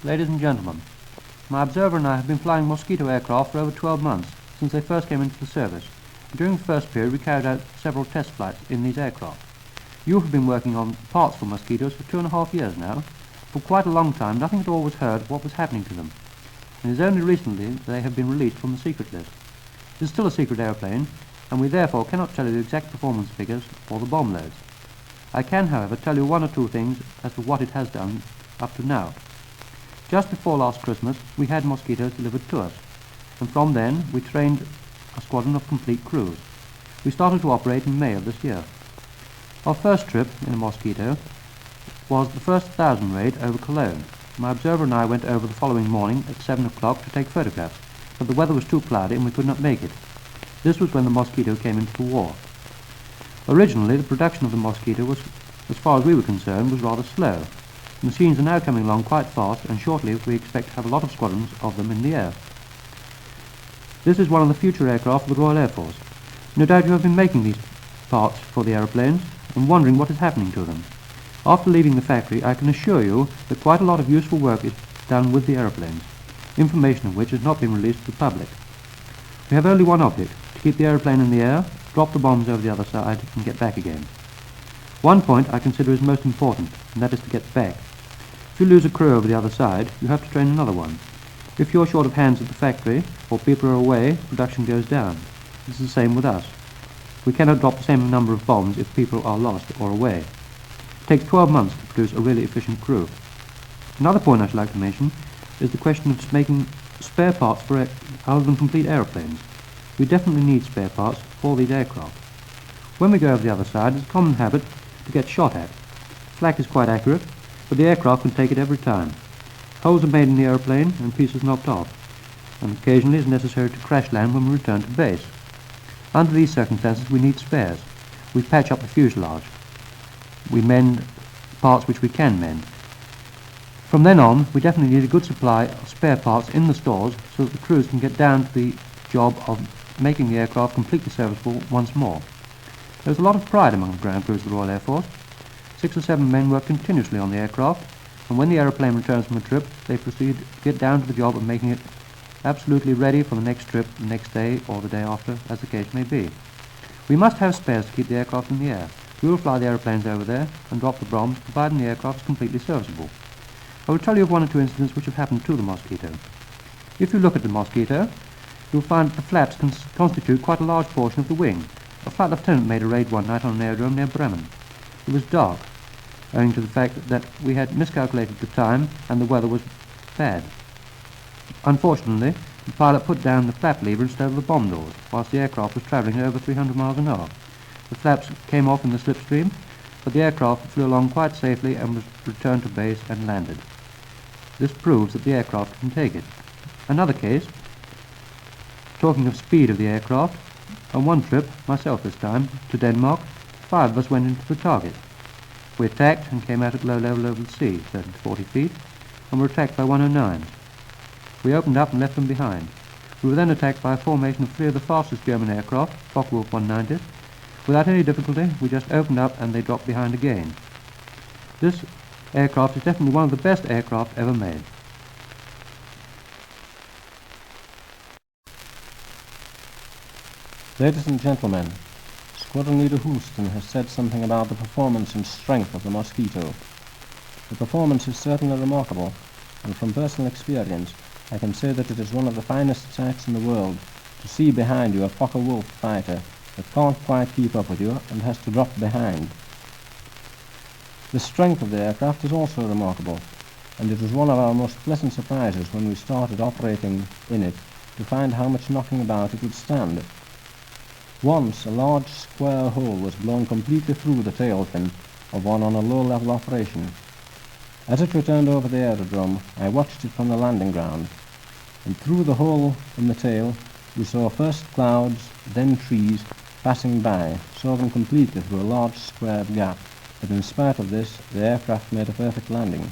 Ladies and gentlemen, my observer and I have been flying Mosquito aircraft for over 12 months, since they first came into the service. During the first period we carried out several test flights in these aircraft. You have been working on parts for Mosquitoes for 2.5 years now. For quite a long time nothing at all was heard of what was happening to them. It is only recently they have been released from the secret list. It is still a secret airplane, and we therefore cannot tell you the exact performance figures or the bomb loads. I can, however, tell you one or two things as to what it has done up to now. Just before last Christmas we had Mosquitoes delivered to us, and from then we trained a squadron of complete crews. We started to operate in May of this year. Our first trip in a Mosquito was the first 1,000 raid over Cologne. My observer and I went over the following morning at 7 o'clock to take photographs, but the weather was too cloudy and we could not make it. This was when the Mosquito came into the war. Originally the production of the Mosquito was, as far as we were concerned, was rather slow. The machines are now coming along quite fast, and shortly we expect to have a lot of squadrons of them in the air. This is one of the future aircraft of the Royal Air Force. No doubt you have been making these parts for the aeroplanes and wondering what is happening to them. After leaving the factory I can assure you that quite a lot of useful work is done with the aeroplanes, information of which has not been released to the public. We have only one object: to keep the aeroplane in the air, drop the bombs over the other side and get back again. One point I consider is most important, and that is to get back. If you lose a crew over the other side, you have to train another one. If you're short of hands at the factory, or people are away, production goes down. It's the same with us. We cannot drop the same number of bombs if people are lost or away. It takes 12 months to produce a really efficient crew. Another point I should like to mention is the question of making spare parts for other than complete aeroplanes. We definitely need spare parts for these aircraft. When we go over the other side, it's a common habit to get shot at. Flak is quite accurate, but the aircraft can take it every time. Holes are made in the aeroplane and pieces knocked off, and occasionally it is necessary to crash land when we return to base. Under these circumstances we need spares. We patch up the fuselage. We mend parts which we can mend. From then on we definitely need a good supply of spare parts in the stores so that the crews can get down to the job of making the aircraft completely serviceable once more. There is a lot of pride among the ground crews of the Royal Air Force. 6 or 7 men work continuously on the aircraft, and when the aeroplane returns from a trip they proceed to get down to the job of making it absolutely ready for the next trip, the next day or the day after, as the case may be. We must have spares to keep the aircraft in the air. We will fly the aeroplanes over there and drop the bombs, providing the aircraft is completely serviceable. I will tell you of one or two incidents which have happened to the Mosquito. If you look at the Mosquito, you will find that the flaps constitute quite a large portion of the wing. A flight lieutenant made a raid one night on an aerodrome near Bremen. It was dark, owing to the fact that we had miscalculated the time and the weather was bad. Unfortunately, the pilot put down the flap lever instead of the bomb doors, whilst the aircraft was travelling at over 300 miles an hour. The flaps came off in the slipstream, but the aircraft flew along quite safely and was returned to base and landed. This proves that the aircraft can take it. Another case, talking of speed of the aircraft, on one trip, myself this time, to Denmark, 5 of us went into the target. We attacked and came out at low level over the sea, 30 to 40 feet, and were attacked by 109s. We opened up and left them behind. We were then attacked by a formation of 3 of the fastest German aircraft, Focke-Wulf 190s. Without any difficulty, we just opened up and they dropped behind again. This aircraft is definitely one of the best aircraft ever made. Ladies and gentlemen, Squadron Leader Houlston has said something about the performance and strength of the Mosquito. The performance is certainly remarkable, and from personal experience I can say that it is one of the finest sights in the world to see behind you a Focke-Wulf fighter that can't quite keep up with you and has to drop behind. The strength of the aircraft is also remarkable, and it was one of our most pleasant surprises when we started operating in it to find how much knocking about it would stand. Once a large square hole was blown completely through the tail fin of one on a low-level operation. As it returned over the aerodrome, I watched it from the landing ground, and through the hole in the tail we saw first clouds, then trees passing by, saw them completely through a large square gap, but in spite of this the aircraft made a perfect landing.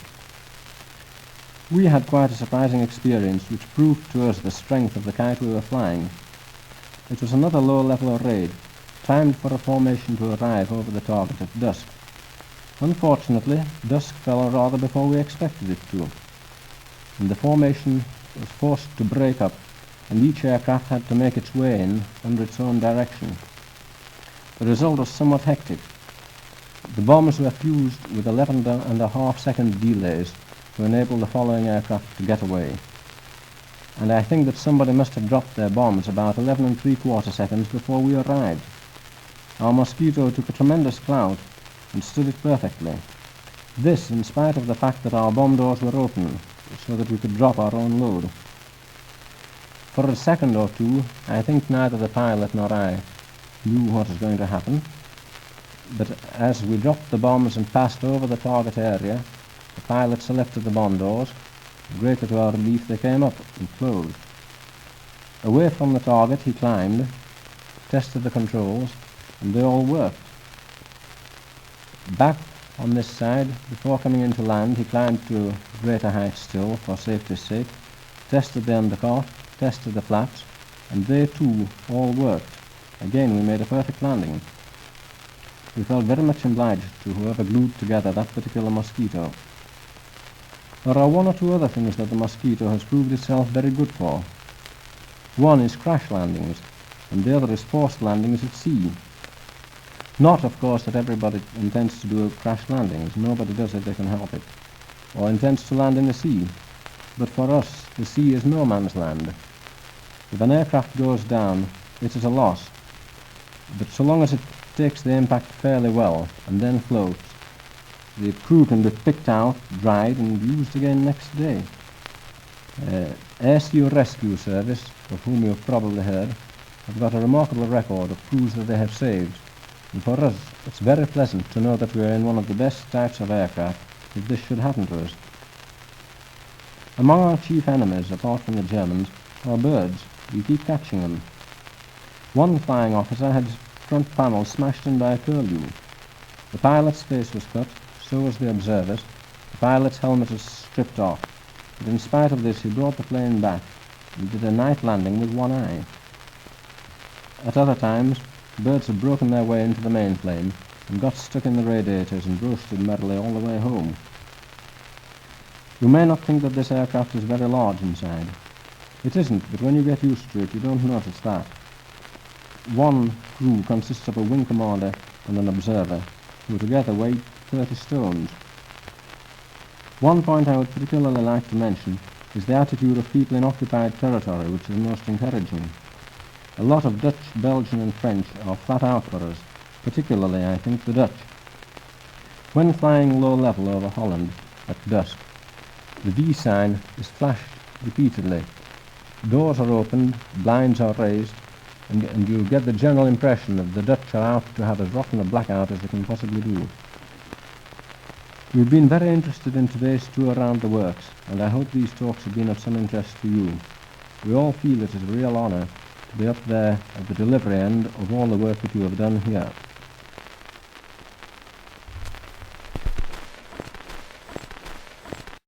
We had quite a surprising experience which proved to us the strength of the kite we were flying. It was another low-level raid, timed for a formation to arrive over the target at dusk. Unfortunately, dusk fell rather before we expected it to. and the formation was forced to break up, and each aircraft had to make its way in under its own direction. The result was somewhat hectic. The bombs were fused with 11.5-second delays to enable the following aircraft to get away. And I think that somebody must have dropped their bombs about 11 3/4 seconds before we arrived. Our Mosquito took a tremendous clout and stood it perfectly. This in spite of the fact that our bomb doors were open, so that we could drop our own load. For a second or two, I think neither the pilot nor I knew what was going to happen, but as we dropped the bombs and passed over the target area, the pilot selected the bomb doors. Greatly to our relief, they came up and closed. Away from the target he climbed, tested the controls, and they all worked. Back on this side, before coming into land, he climbed to greater height still for safety's sake, tested the undercart, tested the flaps, and they too all worked. Again we made a perfect landing. We felt very much obliged to whoever glued together that particular Mosquito. There are one or two other things that the Mosquito has proved itself very good for. One is crash landings, and the other is forced landings at sea. Not, of course, that everybody intends to do crash landings. Nobody does if they can help it, or intends to land in the sea. But for us, the sea is no man's land. If an aircraft goes down, it is a loss. But so long as it takes the impact fairly well and then floats, the crew can be picked out, dried, and used again next day. AirSeal Rescue Service, of whom you have probably heard, have got a remarkable record of crews that they have saved, and for us it's very pleasant to know that we are in one of the best types of aircraft if this should happen to us. Among our chief enemies, apart from the Germans, are birds. We keep catching them. One flying officer had his front panel smashed in by a curlew. The pilot's face was cut, so was the observer's. The pilot's helmet was stripped off, but in spite of this he brought the plane back and did a night landing with one eye. At other times, birds have broken their way into the main plane and got stuck in the radiators and roasted merrily all the way home. You may not think that this aircraft is very large inside. It isn't, but when you get used to it, you don't notice that. One crew consists of a wing commander and an observer, who together weigh 30 stones. One point I would particularly like to mention is the attitude of people in occupied territory, which is most encouraging. A lot of Dutch, Belgian and French are flat out for us, particularly, I think, the Dutch. When flying low level over Holland at dusk, the V sign is flashed repeatedly. Doors are opened, blinds are raised, and you get the general impression that the Dutch are out to have as rotten a blackout as they can possibly do. We've been very interested in today's tour around the works, and I hope these talks have been of some interest to you. We all feel it is a real honour to be up there at the delivery end of all the work that you have done here.